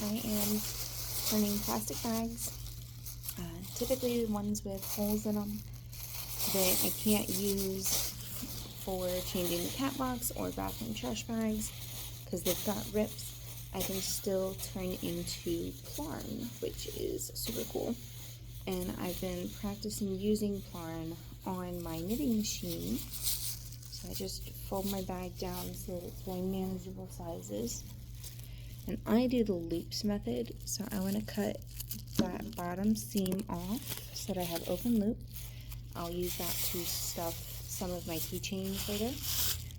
I am turning plastic bags, typically the ones with holes in them that I can't use for changing the cat box or bathroom trash bags because they've got rips. I can still turn into plarn, which is super cool. And I've been practicing using plarn on my knitting machine. So I just fold my bag down so that it's very manageable sizes. And I do the loops method, so I want to cut that bottom seam off so that I have open loop. I'll use that to stuff some of my keychains later.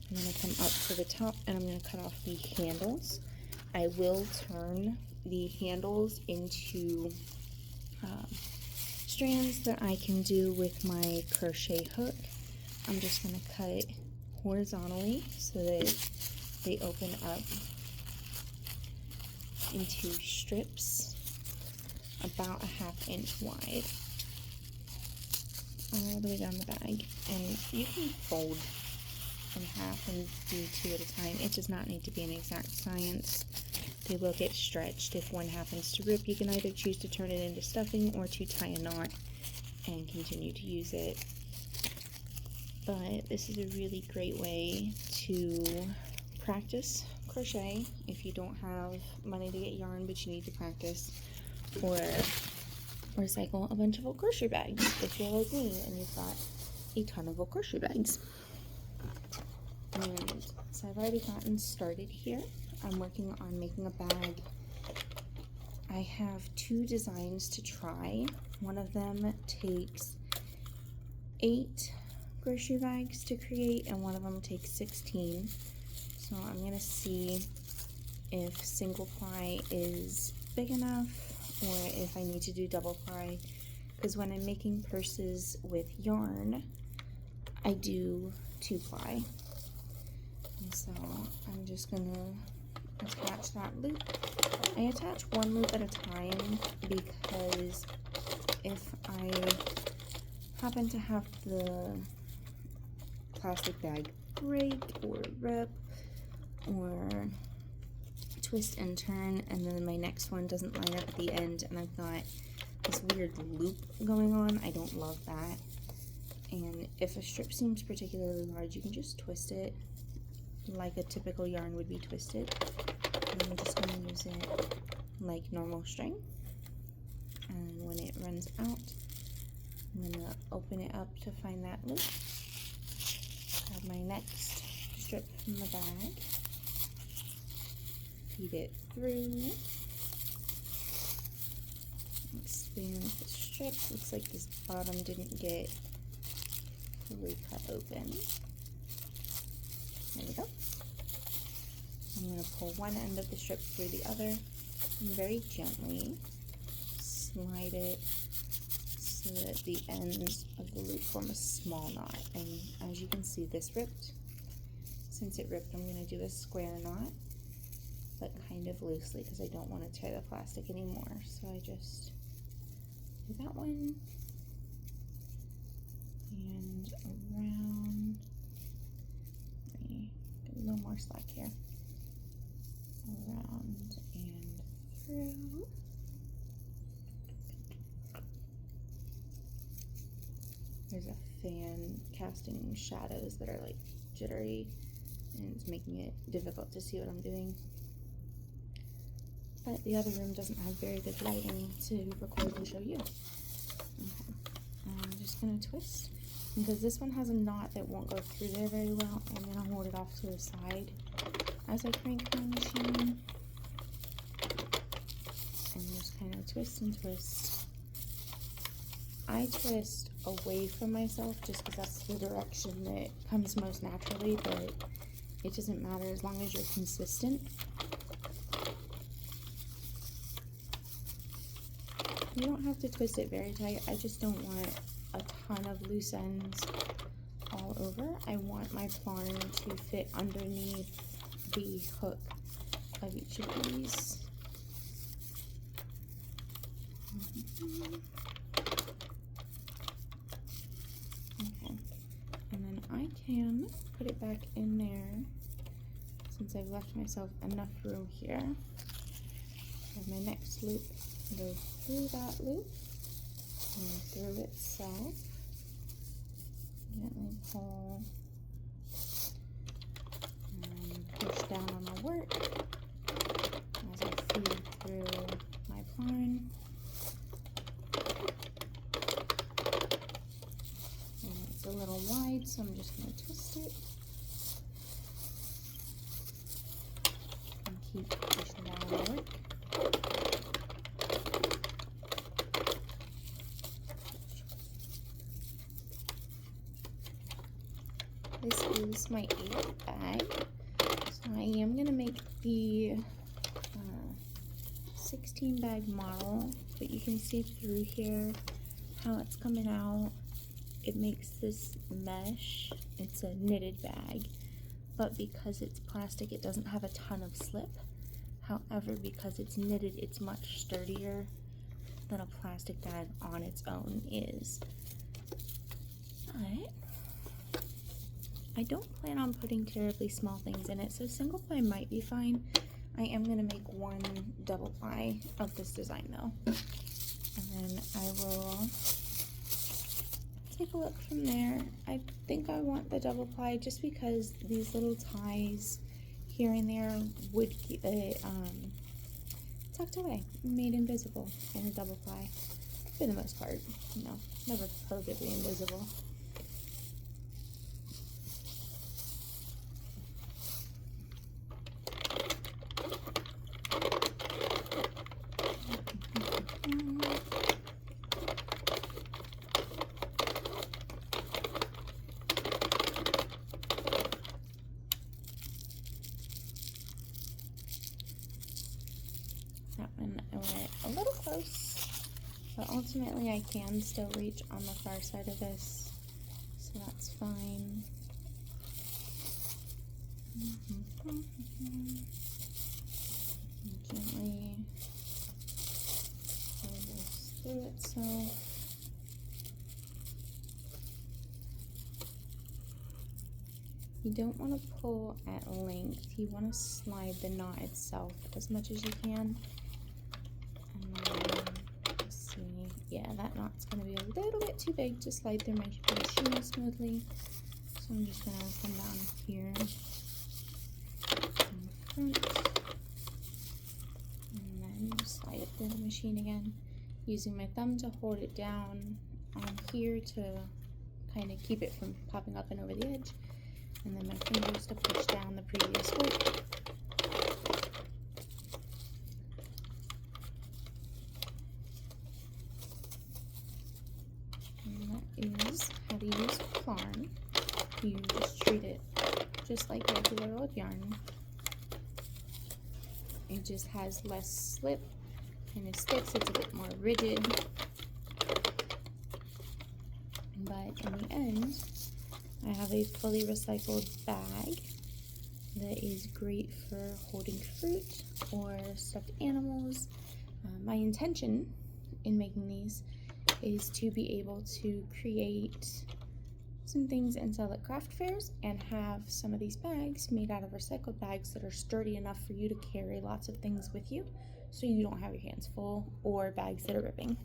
I'm going to come up to the top and I'm going to cut off the handles. I will turn the handles into strands that I can do with my crochet hook. I'm just going to cut horizontally so that they open up into strips about a 1/2 inch wide all the way down the bag. And you can fold in half and do 2 at a time. It does not need to be an exact science. They will get stretched. If one happens to rip, you can either choose to turn it into stuffing or to tie a knot and continue to use it. But this is a really great way to practice crochet if you don't have money to get yarn but you need to practice, or recycle a bunch of old crochet bags if you're like me and you've got a ton of old crochet bags. And so I've already gotten started here. I'm working on making a bag. I have 2 designs to try. One of them takes 8 grocery bags to create and one of them takes 16. So I'm going to see if single ply is big enough or if I need to do double ply, because when I'm making purses with yarn I do 2 ply. And so I'm just going to attach that loop. I attach 1 loop at a time because if I happen to have the plastic bag break or rip or twist and turn and then my next one doesn't line up at the end and I've got this weird loop going on, I don't love that. And if a strip seems particularly large, you can just twist it like a typical yarn would be twisted. And I'm just going to use it like normal string. And when it runs out, I'm going to open it up to find that loop. Grab my next strip from the bag. Feed it through. Expand the strip. Looks like this bottom didn't get fully cut open. There we go. I'm going to pull one end of the strip through the other and very gently slide it so that the ends of the loop form a small knot. And as you can see, this ripped. Since it ripped, I'm going to do a square knot, but kind of loosely because I don't want to tear the plastic anymore. So I just do that one and around. Let me get a little more slack here. Around and through. There's a fan casting shadows that are like jittery and it's making it difficult to see what I'm doing. But the other room doesn't have very good lighting to record and show you. Okay. I'm just going to twist because this one has a knot that won't go through there very well, and then I'll hold it off to the side as I crank my machine. And just kind of twist and twist. I twist away from myself just because that's the direction that comes most naturally, but it doesn't matter as long as you're consistent. You don't have to twist it very tight. I just don't want a ton of loose ends all over. I want my plarn to fit underneath the hook of each of these. Okay, and then I can put it back in there since I've left myself enough room here. I have my loop goes through that loop and through itself. Gently pull and push down on the work as I feed through my plarn. And it's a little wide, so I'm just going to twist it and keep pushing down on the work. This is my 8th bag, so I am going to make the 16 bag model, but you can see through here how it's coming out. It makes this mesh. It's a knitted bag, but because it's plastic, it doesn't have a ton of slip. However, because it's knitted, it's much sturdier than a plastic bag on its own is. But I don't plan on putting terribly small things in it, so single ply might be fine. I am going to make one double ply of this design though. And then I will take a look from there. I think I want the double ply just because these little ties here and there would keep it tucked away, made invisible in a double ply. For the most part, you know, never perfectly invisible. That one I went a little close, but ultimately I can still reach on the far side of this, so that's fine. Gently pull this through itself. You don't want to pull at length, you want to slide the knot itself as much as you can. And then, let's see, yeah, that knot's going to be a little bit too big to slide through my machine smoothly. So I'm just going to come down here in front, and then just slide it through the machine again, using my thumb to hold it down on here to kind of keep it from popping up and over the edge. And then my fingers to push down the previous work. And that is how to use plarn. You just treat it just like regular old yarn. It just has less slip, and it sticks, it's a bit more rigid. But in the end, I have a fully recycled bag that is great for holding fruit or stuffed animals. My intention in making these is to be able to create some things and sell at craft fairs and have some of these bags made out of recycled bags that are sturdy enough for you to carry lots of things with you so you don't have your hands full or bags that are ripping.